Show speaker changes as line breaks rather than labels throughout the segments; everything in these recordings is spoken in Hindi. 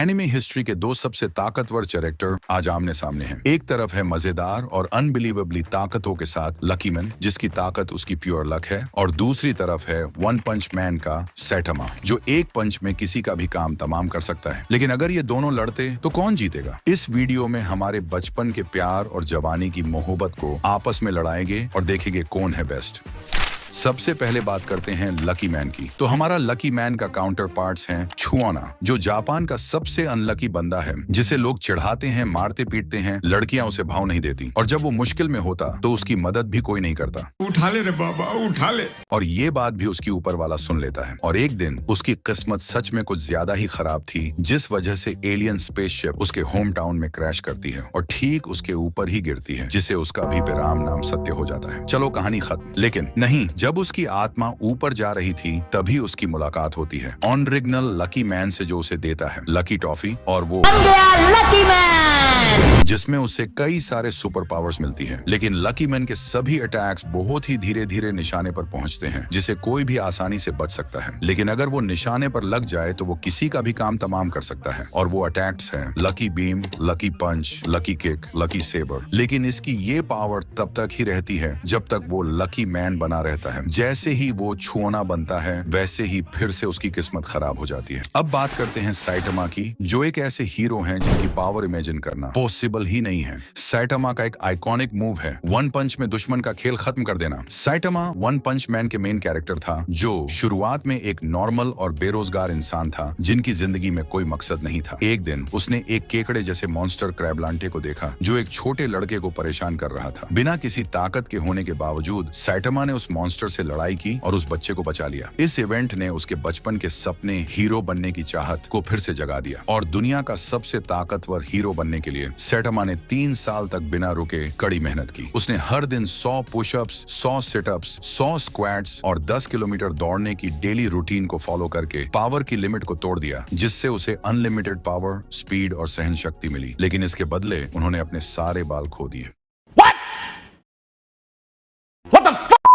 एनिमे हिस्ट्री के दो सबसे ताकतवर कैरेक्टर आज आमने सामने हैं। एक तरफ है मजेदार और अनबिलीवेबली ताकतों के साथ लकी मैन, जिसकी ताकत उसकी प्योर लक है, और दूसरी तरफ है वन पंच मैन का सैटामा, जो एक पंच में किसी का भी काम तमाम कर सकता है। लेकिन अगर ये दोनों लड़ते तो कौन जीतेगा? इस वीडियो में हमारे बचपन के प्यार और जवानी की मोहब्बत को आपस में लड़ाएंगे और देखेंगे कौन है बेस्ट। सबसे पहले बात करते हैं लकी मैन की। तो हमारा लकी मैन का काउंटर पार्ट्स हैं छुआना, जो जापान का सबसे अनलकी बंदा है, जिसे लोग चिढ़ाते हैं, मारते पीटते हैं, लड़कियां उसे भाव नहीं देती, और जब वो मुश्किल में होता तो उसकी मदद भी कोई नहीं करता।
उठा ले रे बाबा, उठा ले।
और ये बात भी उसकी ऊपर वाला सुन लेता है। और एक दिन उसकी किस्मत सच में कुछ ज्यादा ही खराब थी, जिस वजह से एलियन स्पेसशिप उसके होम टाउन में क्रैश करती है और ठीक उसके ऊपर ही गिरती है, जिसे उसका भी विराम नाम सत्य हो जाता है। चलो कहानी खत्म। लेकिन नहीं, जब उसकी आत्मा ऊपर जा रही थी तभी उसकी मुलाकात होती है ऑनरिजिनल लकी मैन से, जो उसे देता है लकी टॉफी, और वो
बन गया लकी मैन,
जिसमें उसे कई सारे सुपर पावर्स मिलती हैं। लेकिन लकी मैन के सभी अटैक्स बहुत ही धीरे धीरे निशाने पर पहुंचते हैं, जिसे कोई भी आसानी से बच सकता है। लेकिन अगर वो निशाने पर लग जाए तो वो किसी का भी काम तमाम कर सकता है। और वो अटैक्स हैं लकी बीम, लकी पंच, लकी किक, लकी सेबर। लेकिन इसकी ये पावर तब तक ही रहती है जब तक वो लकी मैन बना रहता है। जैसे ही वो छुआना बनता है, वैसे ही फिर से उसकी किस्मत खराब हो जाती है। अब बात करते हैं सैटामा की, जो एक ऐसे हीरो हैं जिनकी पावर इमेजिन करना पॉसिबल ही नहीं है। सैटामा का एक आइकॉनिक मूव है वन पंच में दुश्मन का खेल खत्म कर देना। सैटामा वन पंच मैन के मेन कैरेक्टर था, जो शुरुआत में एक नॉर्मल और बेरोजगार इंसान था, जिनकी जिंदगी में कोई मकसद नहीं था। एक दिन उसने एक केकड़े जैसे मॉन्स्टर क्रैबलांटे को देखा, जो एक छोटे लड़के को परेशान कर रहा था। बिना किसी ताकत के होने के बावजूद सैटामा ने उस मॉन्स्टर से लड़ाई की और उस बच्चे को बचा लिया। इस इवेंट ने उसके बचपन के सपने, हीरो बनने की चाहत को फिर से जगा दिया। और दुनिया का सबसे ताकतवर हीरो बनने के लिए सैटामा ने 3 साल तक बिना रुके कड़ी मेहनत की। उसने हर दिन 100 पुशअप्स, 100 सिटअप्स, 100 स्क्वाट्स और 10 किलोमीटर दौड़ने की डेली रूटीन को फॉलो करके पावर की लिमिट को तोड़ दिया, जिससे उसे अनलिमिटेड पावर, स्पीड और सहन शक्ति मिली। लेकिन इसके बदले उन्होंने अपने सारे बाल खो दिए।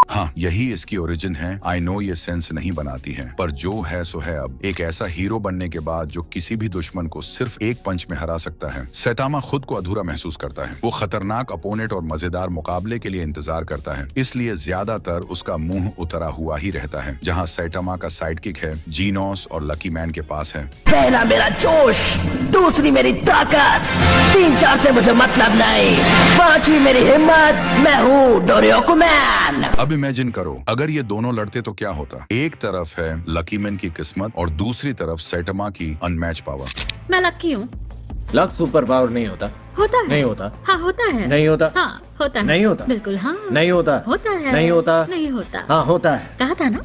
हाँ, यही इसकी ओरिजिन है। आई नो ये सेंस नहीं बनाती है, पर जो है सो है। अब एक ऐसा हीरो बनने के बाद जो किसी भी दुश्मन को सिर्फ एक पंच में हरा सकता है, सैटामा खुद को अधूरा महसूस करता है। वो खतरनाक अपोनेंट और मजेदार मुकाबले के लिए इंतजार करता है, इसलिए ज्यादातर उसका मुंह उतरा हुआ ही रहता है। जहाँ सैटामा का साइडकिक है जीनोस और लकी मैन के पास है
पहला मेरा जोश, दूसरी मेरी ताकत, 3-4 से मुझे मतलब नहीं, 5वीं मेरी हिम्मत, मैं हूँ डोरियोकु मैन।
अब इमेजिन करो, अगर ये दोनों लड़ते तो क्या होता? एक तरफ है लकी मैन की किस्मत और दूसरी तरफ सैटामा की अनमैच पावर।
मैं लकी हूँ।
लक सुपर पावर नहीं होता।
होता है।
नहीं होता।
हाँ होता है।
नहीं होता।
हाँ होता है।
नहीं होता।
बिल्कुल हाँ।
नहीं होता।
होता है।
नहीं होता।
नहीं होता।
हाँ होता है।
कहा था ना।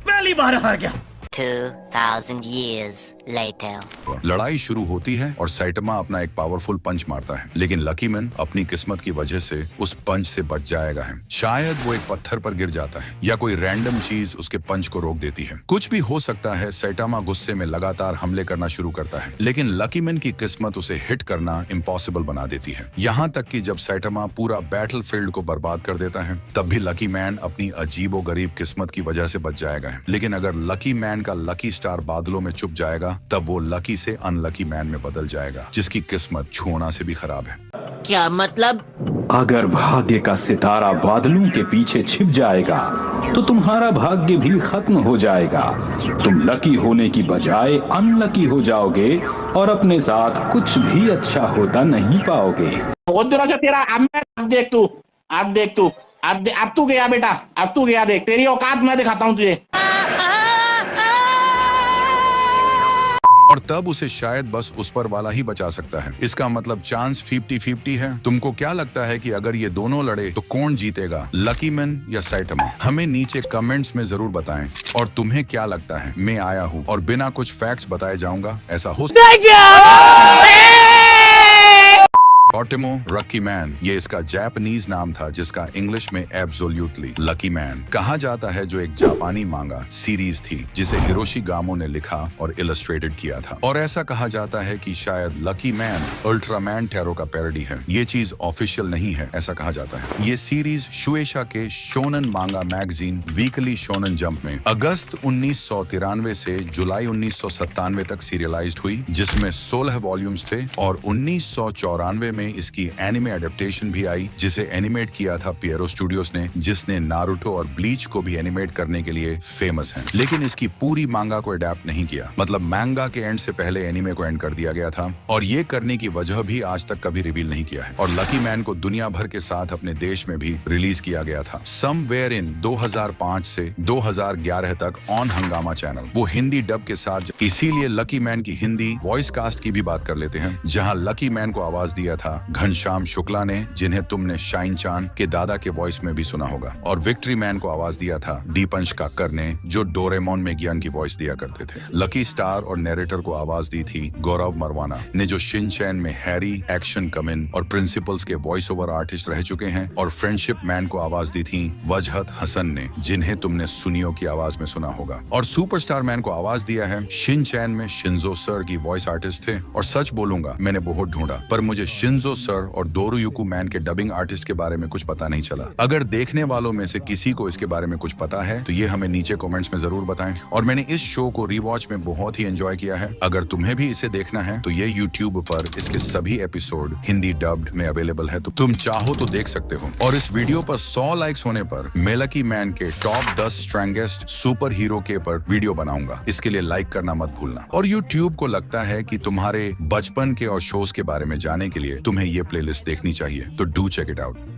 पहली बार हार गया।
2000 years later.
लड़ाई शुरू होती है और सैटामा अपना एक पावरफुल पंच मारता है, लेकिन लकी मैन अपनी किस्मत की वजह से उस पंच से बच जाएगा है। शायद वो एक पत्थर पर गिर जाता है या कोई रैंडम चीज उसके पंच को रोक देती है। कुछ भी हो सकता है। सैटामा गुस्से में लगातार हमले करना शुरू करता है, लेकिन लकी मैन की किस्मत उसे हिट करना इम्पॉसिबल बना देती है। यहाँ तक कि जब सैटामा पूरा बैटल फील्ड को बर्बाद कर देता है, तब भी लकी मैन अपनी अजीबो गरीब किस्मत की वजह से बच जाएगा है। लेकिन अगर लकी मैन का लकी स्टार बादलों में छुप जाएगा, तब वो लकी से अनलकी मैन में बदल जाएगा, जिसकी किस्मत छूना से भी खराब है।
क्या मतलब?
अगर भाग्य का सितारा बादलों के पीछे छिप जाएगा तो तुम्हारा भाग्य भी खत्म हो जाएगा। तुम लकी होने की बजाय अनलकी हो जाओगे और अपने साथ कुछ भी अच्छा होता नहीं पाओगे।
तेरा अब देख तू, अब तू गया बेटा, अब तू गया। देख तेरी औकात मैं दिखाता हूँ तुझे।
और तब उसे शायद बस उस पर वाला ही बचा सकता है। इसका मतलब चांस 50-50 है। तुमको क्या लगता है कि अगर ये दोनों लड़े तो कौन जीतेगा, लकी मैन या सैटामा? हमें नीचे कमेंट्स में जरूर बताएं। और तुम्हें क्या लगता है? मैं आया हूँ और बिना कुछ फैक्ट्स बताए जाऊंगा, ऐसा हो सकता है। ऑटिमो रक्की मैन, ये इसका जापानीज नाम था जिसका इंग्लिश में एब्सोल्युटली लकी मैन कहा जाता है, जो एक जापानी मांगा सीरीज थी जिसे हिरोशी गामो ने लिखा और इलस्ट्रेटेड किया था। और ऐसा कहा जाता है कि शायद लकी मैन अल्ट्रामैन टैरो का पैरोडी है। ये चीज ऑफिशियल नहीं है, ऐसा कहा जाता है। ये सीरीज शुएशा के शोनन मांगा मैगजीन वीकली शोनन जंप में अगस्त 1993 से जुलाई 1997 तक सीरियलाइज्ड हुई, जिसमें 16 वॉल्यूम्स थे। और 1994 में इसकी एनिमे एडेप्टेशन भी आई, जिसे एनिमेट किया था पियरो स्टूडियोज ने, जिसने नारुतो और ब्लीच को भी एनिमेट करने के लिए फेमस है। लेकिन इसकी पूरी मांगा को अडेप्ट नहीं किया, मतलब मांगा के एंड से पहले एनिमे को एंड कर दिया गया था। और ये करने की वजह भी आज तक कभी रिवील नहीं किया है। और लकी मैन को दुनिया भर के साथ अपने देश में भी रिलीज किया गया था समवेयर इन 2005 से 2011 तक ऑन हंगामा चैनल, वो हिंदी डब के साथ। इसीलिए लकी मैन की हिंदी वॉइस कास्ट की भी बात कर लेते हैं, जहां लकी मैन को आवाज दिया था घनश्याम शुक्ला ने, जिन्हें तुमने शाइन चांद के दादा के वॉइस में भी सुना होगा। और विक्ट्री मैन को आवाज दिया था दीपंश काक्कर ने, जो डोरेमोन में ज्ञान की वॉइस दिया करते थे। लकी स्टार और नैरेटर को आवाज दी थी गौरव मरवाना ने, जो शिनचैन में हैरी, एक्शन कमिन और प्रिंसिपल्स के वॉइस ओवर आर्टिस्ट रह चुके हैं। और फ्रेंडशिप मैन को आवाज दी थी वजहत हसन ने, जिन्हें तुमने सुनियो की आवाज में सुना होगा। और सुपरस्टार मैन को आवाज दिया है शिनचैन में शिंजो सर की वॉइस आर्टिस्ट थे। और सच बोलूंगा, मैंने बहुत ढूंढा पर मुझे शिंजो सर और डोरुयुकु मैन के डबिंग आर्टिस्ट के बारे में कुछ पता नहीं चला। अगर देखने वालों में से किसी को इसके बारे में कुछ पता है तो ये हमें नीचे कमेंट्स में जरूर बताएं। और मैंने इस शो को रीवॉच में बहुत ही एंजॉय किया है। अगर तुम्हें भी इसे देखना है तो ये YouTube पर इसके सभी एपिसोड हिंदी डब्ड में अवेलेबल है, तो तुम चाहो तो देख सकते हो। और इस वीडियो पर 100 लाइक्स होने पर मैं लकी मैन के टॉप 10 स्ट्रॉन्गेस्ट सुपर हीरो के पर वीडियो बनाऊंगा। इसके लिए लाइक करना मत भूलना। और YouTube को लगता है कि तुम्हारे बचपन के और शोज के बारे में जानने के लिए तुम्हें ये प्लेलिस्ट देखनी चाहिए, तो डू चेक इट आउट।